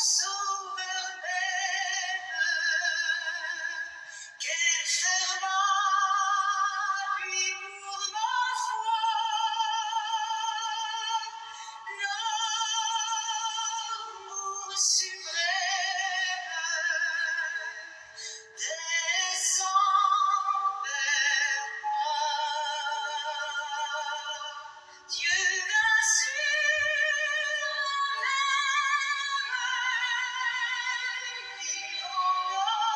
Sauveur même, quel serment, puis pour ma foi, l'amour suprême descend vers moi. Dieu vint sur la terre, vit en homme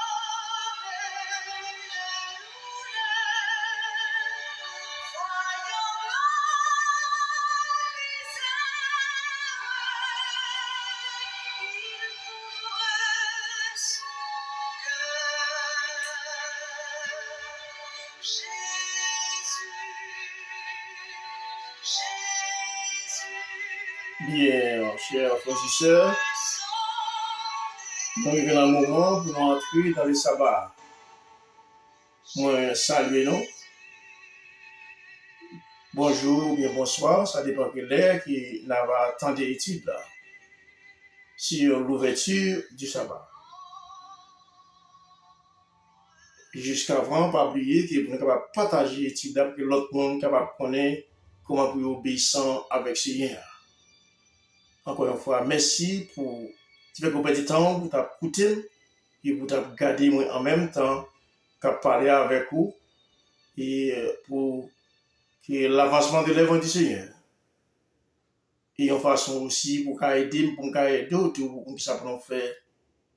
une douleur, voyant ma misère, il ouvre son cœur. Bien, chers frères et sœurs, nous arrivons à un moment pour nous entrer dans le sabbat. Moi, saluez nous. Bonjour ou bien bonsoir, ça dépend de l'heure qui n'a pas tant d'études là, sur l'ouverture du sabbat. Jusqu'avant, pas oublier que vous êtes capable de partager l'étude pour que l'autre monde capable de connaître comment vous obéissant avec le Seigneur. Encore une fois, merci pour tu fais couper du temps pour t'écouter et pour garder moi en même temps qu'à parler avec vous et pour que l'avancement de l'œuvre du Seigneur. Et en façon aussi pour aider d'autres pour ça pour nous faire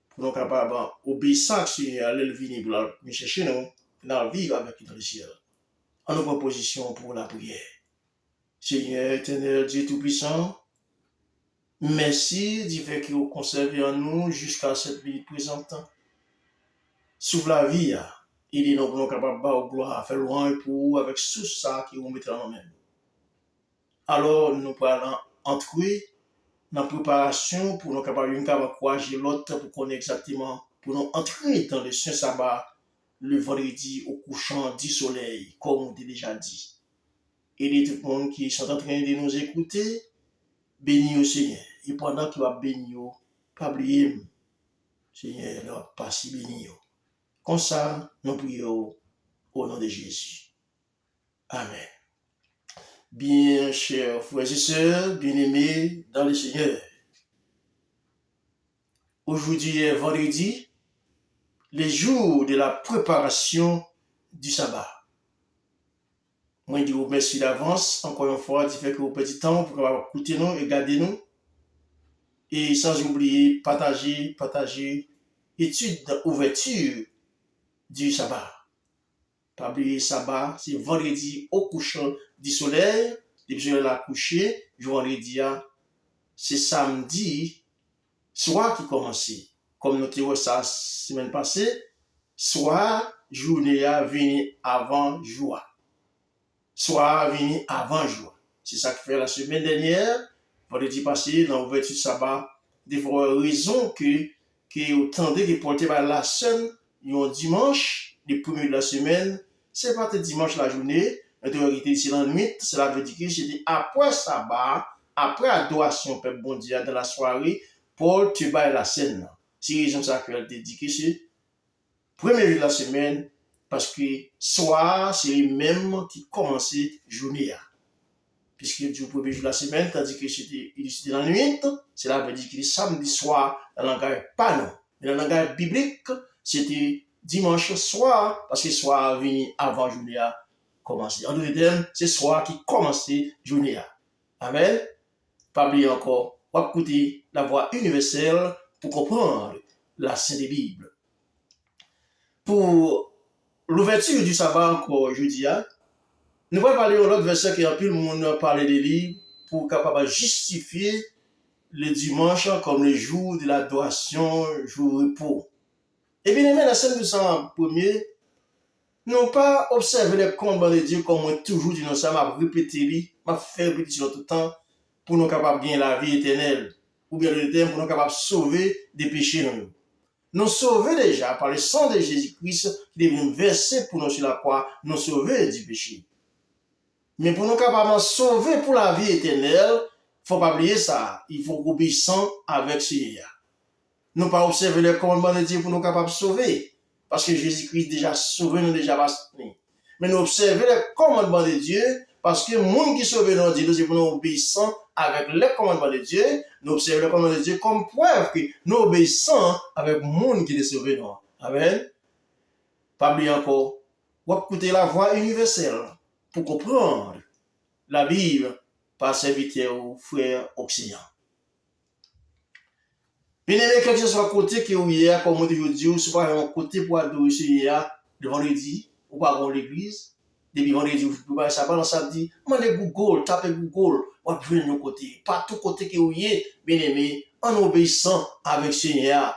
pour nous capables obéissant au Seigneur, aller venir pour nous chercher nous dans vivre avec lui dans le ciel. En nos propositions pour la prière. Seigneur éternel Dieu tout-puissant, merci du fait que vous conservez en nous jusqu'à cette minute présente. Souffle la vie, il est nous capables de gloire, faire loin pour vous avec tout ça qui vous mettez en main. Alors nous parlons entrer dans la préparation pour nous capables de croiser l'autre pour connaître exactement, pour nous entrer dans le saint sabbat le vendredi au couchant du soleil, comme on t'a déjà dit. Et tout le monde qui sont en train de nous écouter, bénis au Seigneur. Et pendant qu'il va bénir, pas oublier, Seigneur, leur pas si béni. Comme ça, nous prions au nom de Jésus. Amen. Bien, chers frères et sœurs, bien-aimés dans le Seigneur. Aujourd'hui est vendredi, le jour de la préparation du sabbat. Moi, je vous remercie d'avance, encore une fois, du fait que vous petit temps pour écouter nous et garder nous. Et sans oublier, partager, étude d'ouverture du sabbat. Pas oublier sabbat, c'est vendredi au couchant du soleil, depuis que la coucher, vendredi, c'est samedi, soir qui commence. Comme nous avons ça la semaine passée, soit journée à venir avant jour. Soit venir avant jour. C'est ça qui fait la semaine dernière, vendredi passé, dans l'ouverture du sabbat, des raisons que autant de porter par la scène, un dimanche, le premier de la semaine, c'est pas le dimanche la journée, l'autorité ici dans le mythe, cela veut dire que c'était après sabbat, après adoration, peuple bon Dieu, dans la soirée, pour te bailler la scène. C'est raison ça que elle te dit que c'est premier jour de la semaine, parce que soir, c'est lui-même qui commençait journée. Puisque le premier jour de la semaine, tandis que c'était dans la nuit, cela veut dire que le samedi soir, dans le langage pas non. Mais dans le langage biblique, c'était dimanche soir, parce que soir venu avant journée à commencer. En d'autres termes, c'est soir qui commençait journée à. Amen. Pas oublier encore, on va écouter la voix universelle pour comprendre la Sainte Bible. Pour l'ouverture du sabbat encore jeudi, nous allons parler de l'autre verset qui a pu le monde parler des livres pour capable justifier le dimanche comme le jour de l'adoration, jour de repos. Et bien aimé, la scène nous en premier, non pas observer les combats de Dieu comme moi toujours dit, non ça m'a répété, m'a fait répétition tout le temps pour nous capables de gagner la vie éternelle, ou bien le terme pour nous capables de sauver des péchés. Nous sauver déjà par le sang de Jésus-Christ qui est devenu versé pour nous sur la croix, nous sauver du péché. Mais pour nous capables de sauver pour la vie éternelle, il ne faut pas oublier ça. Il faut obéir avec Seigneur. Nous pas observer les commandements de Dieu pour nous capables de sauver. Parce que Jésus-Christ déjà sauvé, nous déjà vaccinés. Mais nous observer les commandements de Dieu, parce que le monde qui sauve nous dit, nous, c'est pour nous obéissant avec les commandements de Dieu. Nous observons les commandements de Dieu comme preuve que nous obéissons avec le monde qui est sauvé nous. Amen. Pas oublier encore, on va écouter la voix universelle pour comprendre la Bible par serviteur ou frère Océan. Bien aimé, quel que soit côté que vous hier, comme on dit, c'est pas un côté pour adorer hier, le vendredi, ou pas dans l'église. Depuis vendredi, vous pouvez ça dans samedi, mandez Google, tapez Google, ou jouer de côté. Pas tout côté que vous hier, bien aimé, en obéissant avec Seigneur.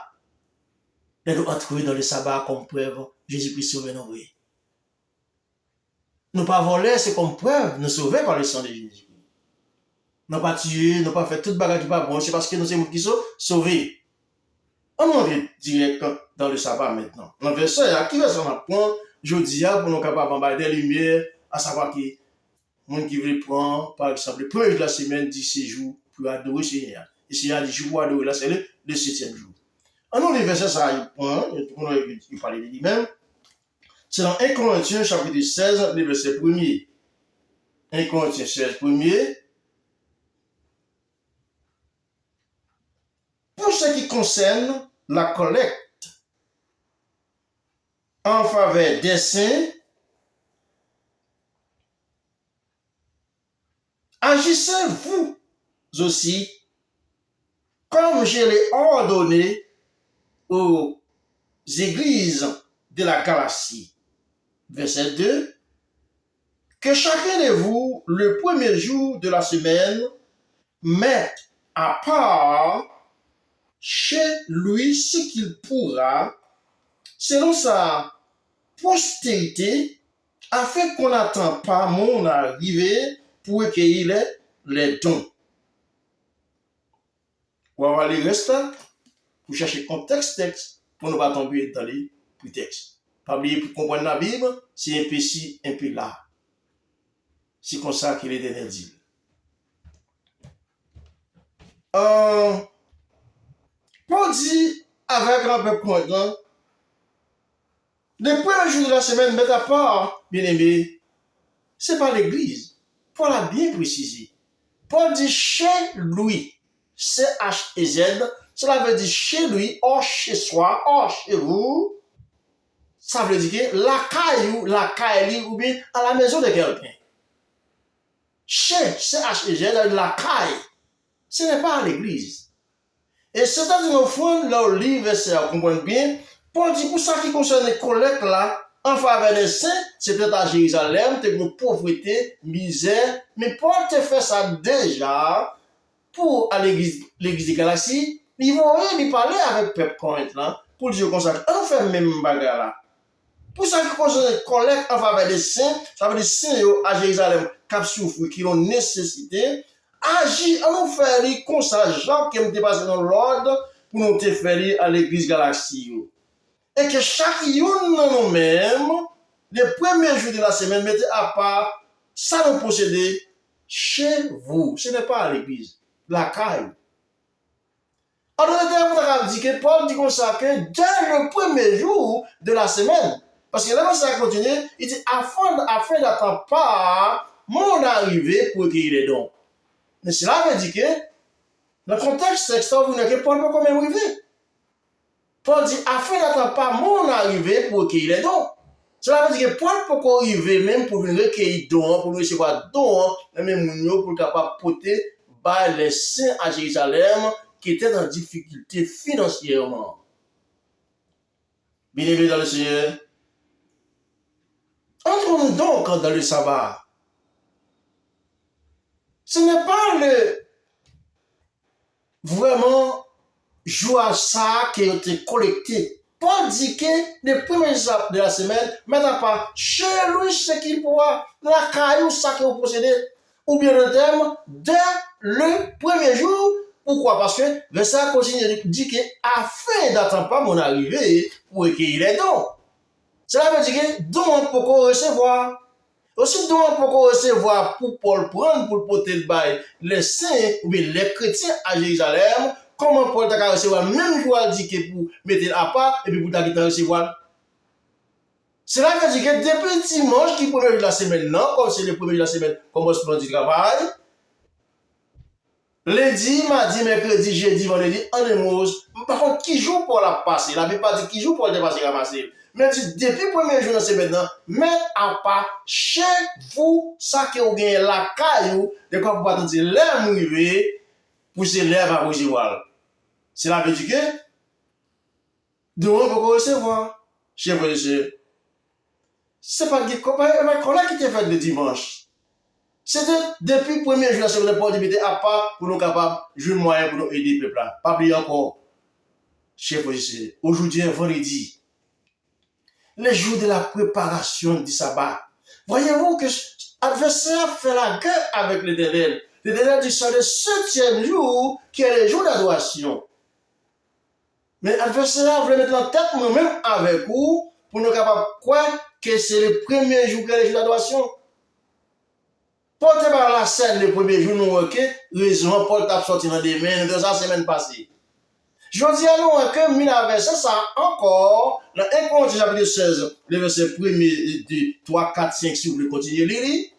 Nous entrer dans le sabbat comme preuve, Jésus-Christ sauve nous. Nous pas voler, c'est comme preuve, nous sauver par le sang de Jésus. Nous pas tuer, nous pas faire toute bagarre qui pas bon, c'est parce que nous sommes qui sont sauvés. On entre direct dans le sabbat maintenant. Dans le verset, qui va s'en apprendre, je dis, pour nous capables d'envoyer des lumières, à savoir que les gens qui veulent prendre, par exemple, le premier jour de la semaine, 10 jours pour adorer Seigneur. Et Seigneur dit, je vous adorer là, c'est le 7e jour. En nous, les versets, ça, il parlait de lui-même. C'est dans 1 Corinthiens, chapitre 16, le verset 1er. 1 Corinthiens 16, 1er. Pour ce qui concerne la collecte en faveur des saints, agissez-vous aussi comme je l'ai ordonné aux églises de la Galatie. Verset 2. Que chacun de vous, le premier jour de la semaine, mette à part chez lui ce qu'il pourra, selon sa postérité, afin qu'on n'attend pas mon arrivée pour recueillir les dons. On va aller rester pour chercher contexte texte pour ne pas tomber dans les prétextes. Pas oublier pour comprendre la Bible, c'est un peu ci, un peu là. C'est comme ça qu'il est l'Éternel dit. Paul dit avec un peu content, le premier jour de la semaine, mettre à part, bien aimé, c'est pas l'église. Paul a bien précisé. Paul dit chez lui, C-H-E-Z, cela veut dire chez lui, hors chez soi, hors chez vous. Ça veut dire que la caille, ou bien à la maison de quelqu'un. Chez, C-H-E-Z, la caille, ce n'est pas à l'église. Et c'est à dire, au fond, le livre, verset, vous comprenez bien, Paul dit pour ça qui concerne les collectes là, en faveur des saints, c'était à Jérusalem, c'était une pauvreté, misère, mais Paul te fait ça déjà pour à l'église de Galatie, ils vont y parler avec le peuple Corinthe là, pour dire comme ça, on fait même bagarre là. Pour ça qui concerne les collectes en faveur des saints, ça veut dire saints à Jérusalem, qui souffrent, qui ont nécessité, agir, on nous faire comme ça, Jean qui me dépassé dans l'ordre, pour nous faire à l'église Galatie. Et que chaque une de nous-mêmes, les premiers jours de la semaine, mettez à part, ça nous posséder chez vous. Ce n'est pas à l'église, la caille. Alors, on dit que Paul dit comme ça que dès le premier jour de la semaine, parce que là, ça continue, il dit afin d'attendre pas mon arrivée pour accueillir les dons. Mais cela veut dire que, dans le contexte extraordinaire, que Paul peut quand même arriver. Paul dit, afin d'attendre pas mon arrivée pour recueillir les dons. Cela veut dire que Paul peut arriver même pour venir recueillir les dons, pour recevoir des dons, même pour capable porter les saints à Jérusalem qui étaient en difficulté financièrement. Bien aimé dans le Seigneur, entrons-nous donc dans le sabbat. Ce n'est pas le vraiment joie ça qui a été collecté. Paul dit que les premiers jours de la semaine, maintenant pas chez lui ce qu'il pourra, la caillou, ça que vous possédez, ou bien le terme, dès le premier jour. Pourquoi? Parce que verset continue dit que afin d'attendre pas mon arrivée pour recueillir les dons. Cela veut dire que dons pour qu'on recevoir. Aussi dons pour qu'on recevoir pour Paul prendre pour porter le bail les saints ou bien les chrétiens à Jérusalem. comment Paul t'a recevoir même jour dit que pour mettre à part et puis pour t'a recevoir. Cela veut dire que depuis dimanche qui est le premier jour de la semaine, non, comme c'est le premier jour de la semaine, commencement du travail, lundi, mardi, mercredi, jeudi, vendredi, en émose. Par contre, qui joue pour la passer? La Bible pas dit qui joue pour le dépasser, ramasser. Mais depuis le premier jour de la semaine, mettez à part chez vous, ça que vous gagnez la caillou, de quoi vous attendre l'air mouillé, pousser l'air à recevoir. Cela veut dire que, demain, vous pouvez recevoir. Chez vous, c'est pas le collègue qui était fait le dimanche. C'était depuis le premier jour de la semaine, Paul dit à part pour nous capables de jouer moyen pour nous aider le peuple là. Pas oublier encore, chef policier, aujourd'hui, vendredi, les jours de la préparation du sabbat. Voyez-vous que l'adversaire fait la guerre avec l'Éternel. L'Éternel dit c'est le 7e jour qui est le jour d'adoration. Mais l'adversaire voulait mettre en tête moi-même avec vous pour nous capables de croire que c'est le premier jour qui est le jour d'adoration. Paul te par la scène le premier jour, nous voyons que raison Paul t'a sorti dans des mains de la semaine passée. Je dis à nous que mina verset ça encore, dans 1 Corinthiens chapitre 16, le verset 1er, 2, 3, 4, 5, si vous voulez continuer à lire.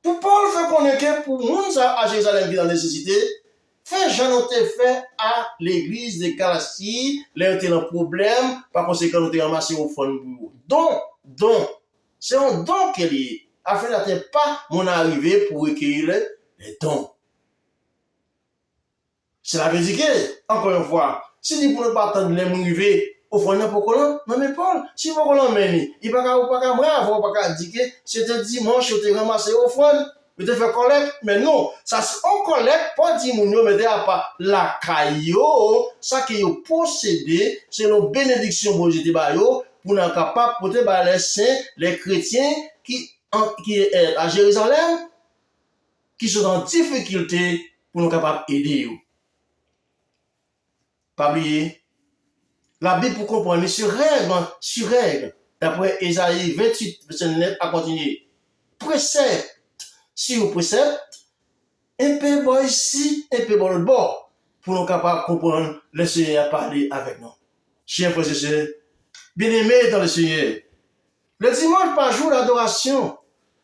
Pour Paul fait connaître que pour nous à Jérusalem qui est dans la nécessité, fait Jean été fait à l'église de Galatie, là où un problème, par conséquent nous avons ramassé au fond de don. C'est un don qu'il y a. Afin d'atteindre pas mon arrivée pour recueillir les dons. Cela veut dire que, encore une fois, si nous ne pouvons pas attendre les arriver au fond de pour non mais Paul, si vous voulez il va pas bravo, pas dire que c'était dimanche, vous avez ramassé au fond, vous avez fait collecte, mais non, ça c'est en collecte, pas dire mon nom, mais à pas la caillou, ça qui est possédé, selon bénédiction pour jeter bayo, pour nous capable porter les saints, les chrétiens qui est à Jérusalem, qui sont en difficulté pour nous capables d'aider. Pas oublier, la Bible pour comprendre, sur règle, d'après Ésaïe 28, verset 9, à continuer. Précepte sur précepte, un peu bon ici, un peu bon l'autre bord, pour nous capables de comprendre le Seigneur parler avec nous. Chers frères et sœurs, bien-aimés dans le Seigneur, le dimanche par jour d'adoration,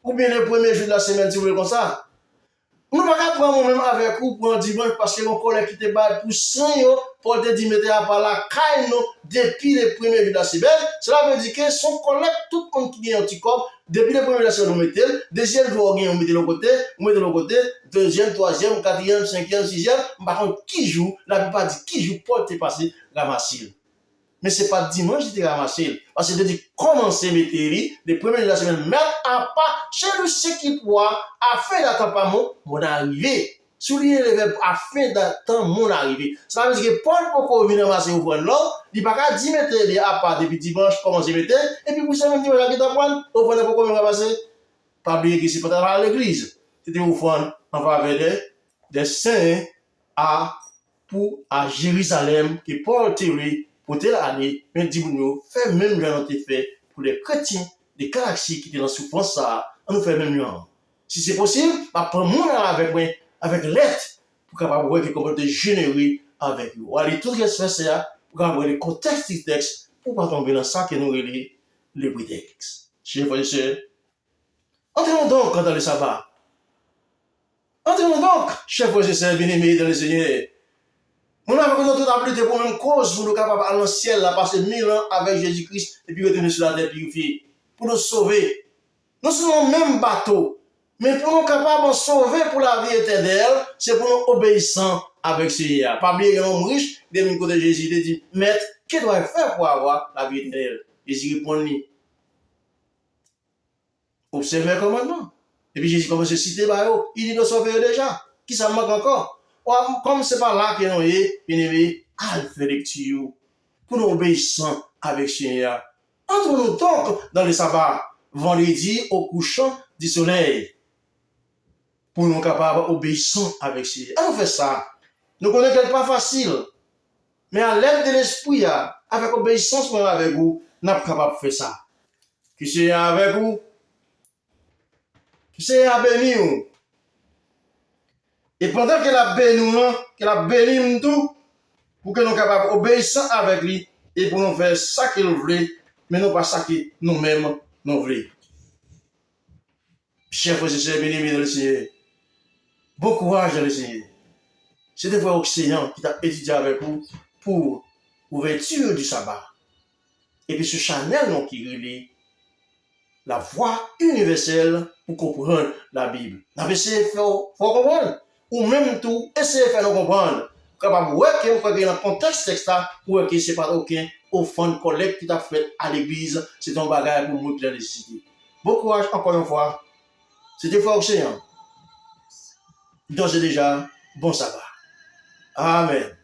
ou bien le premier jour de la semaine, si vous voulez comme ça. Nous ne pouvons pas prendre moi-même avec vous pour un dimanche parce que mon collègue qui te bat pour 100 pour te dire mettre à part la caille depuis le premier jour de la semaine. Cela veut dire que son collègue, tout le monde qui gagne un petit corps, depuis le premier jour de la semaine, on mettait, deuxième jour, on mettait de l'autre côté, deuxième, troisième, quatrième, cinquième, sixième. Par contre, qui joue, la plupart dit qui joue pour te passer ramasser. Mais ce n'est pas dimanche qui te ramassé. Parce que dit commencer mes théories, les premiers de la semaine, mettre à part chez le ce qui pourra, afin d'attendre pas mon arrivée. Souligner le verbe afin d'attendre mon arrivée. Ça veut dire que Paul pour venir ramasser au point là, il n'y a pas qu'à 10 mètres à part depuis dimanche, commencer mes théories, et puis pour ça, même dimanche, il y a point au point pour venir ramasser. Pas oublier que c'est pas à l'église. C'était au fond en faveur des saints à Jérusalem, que Paul théorie. Pour telle année, mais dis-nous, fait même genre fait pour les chrétiens des Galaxies qui étaient dans la souffrance, ça, on nous fait même mieux. Si c'est possible, prendre mon avec moi, avec l'aide, pour capable voir que comment te générer avec vous. Allez, tout ce que c'est ça, pour avoir le contexte du texte, pour pas tomber dans ça que nous relève les prétextes. Chers frères et sœurs, entrons donc dans le sabbat. Entrons donc, chers frères et sœurs bien-aimés dans le Seigneur. On a besoin de tout appeler pour même cause pour nous capables aller dans le ciel, là, passer 1000 ans avec Jésus-Christ et puis retourner sur la terre purifiée. Pour nous sauver. Nous sommes le même bateau. Mais pour nous capables de sauver pour la vie éternelle, c'est pour nous obéissants avec Seigneur. Pas oublier un homme riche, de l'autre côté Jésus, il dit, Maître, qu'est-ce que dois-je faire pour avoir la vie éternelle? Jésus répond, observez le commandement. Et puis Jésus commence à citer, il dit de sauver déjà. Qui ça manque encore? Comme ce n'est pas là que nous sommes, bien aimé, à faire lecture pour nous obéissant avec Seigneur. Entrons-nous donc dans le sabbat, vendredi au couchant du soleil, pour nous capables obéissant avec Seigneur. On fait ça. Nous connaissons que ce n'est pas facile, mais à l'aide de l'esprit, avec obéissance avec vous, nous sommes capables de faire ça. Que Seigneur avec vous, que Seigneur béni vous. Et pendant qu'elle a béni nous, qu'elle a béni nous tout, pour que nous soyons capables d'obéir avec lui et pour nous faire ça qu'il voulait, mais non pas ça que nous-mêmes nous voulons. Chers frères et sœurs bien-aimés dans le Seigneur, bon courage dans le Seigneur. C'est des frères Océan qui t'a étudié avec vous pour l'ouverture du sabbat. Et puis ce Chanel non, qui relie la voie universelle pour comprendre la Bible. Nous avons essayé de faire comprendre. Ou même tout, essayer de faire nous comprendre. Capable de voir que dans le contexte texte, ou que ce n'est pas aucun offrande collecte qui t'a fait à l'église, c'est un bagage pour nous qui l'a nécessité. Bon courage encore une fois. C'était fort Océan. Donc c'est déjà bon sabbat. Amen.